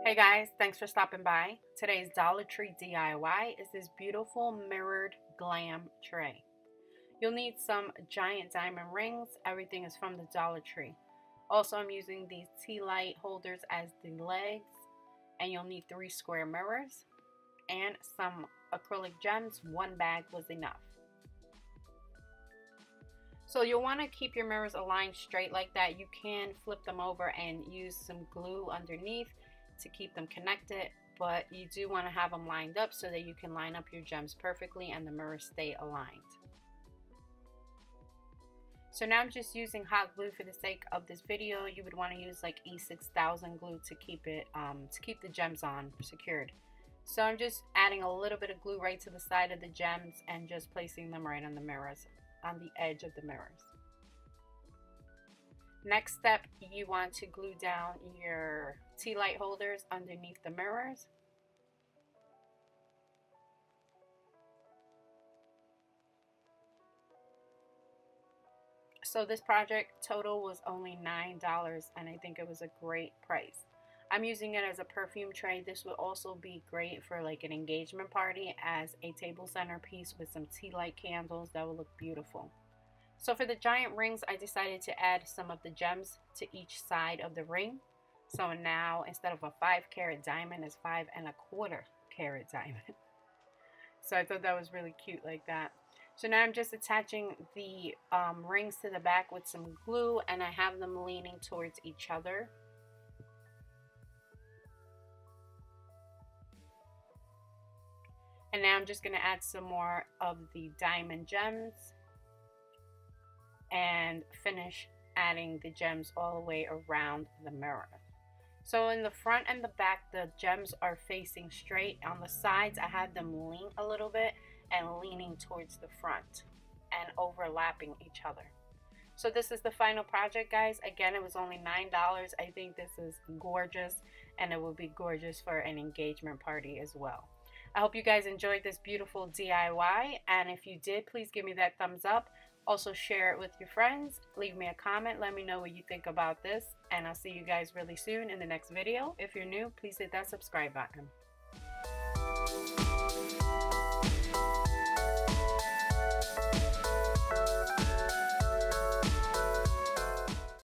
Hey guys, thanks for stopping by. Today's Dollar Tree DIY is this beautiful mirrored glam tray. You'll need some giant diamond rings. Everything is from the Dollar Tree. Also, I'm using these tea light holders as the legs, and you'll need 3 square mirrors and some acrylic gems. 1 bag was enough. So you'll want to keep your mirrors aligned straight like that. You can flip them over and use some glue underneath to keep them connected, but you do want to have them lined up so that you can line up your gems perfectly and the mirrors stay aligned. So now I'm just using hot glue for the sake of this video. You would want to use like E6000 glue to keep the gems on secured. So I'm just adding a little bit of glue right to the side of the gems and just placing them right on the mirrors, on the edge of the mirrors. Next step, you want to glue down your tea light holders underneath the mirrors. So this project total was only $9, and I think it was a great price. I'm using it as a perfume tray. This would also be great for like an engagement party as a table centerpiece with some tea light candles. That would look beautiful. So for the giant rings, I decided to add some of the gems to each side of the ring. So now instead of a 5-carat diamond, it's 5¼ carat diamond. So I thought that was really cute like that. So now I'm just attaching the rings to the back with some glue, and I have them leaning towards each other. And now I'm just going to add some more of the diamond gems and finish adding the gems all the way around the mirror. So in the front and the back, the gems are facing straight. On the sides, I had them lean a little bit and leaning towards the front and overlapping each other. So this is the final project, guys. Again, it was only $9. I think this is gorgeous, and it will be gorgeous for an engagement party as well. I hope you guys enjoyed this beautiful DIY, and if you did, please give me that thumbs up. Also share it with your friends. Leave me a comment. Let me know what you think about this, and I'll see you guys really soon in the next video. If you're new, please hit that subscribe button.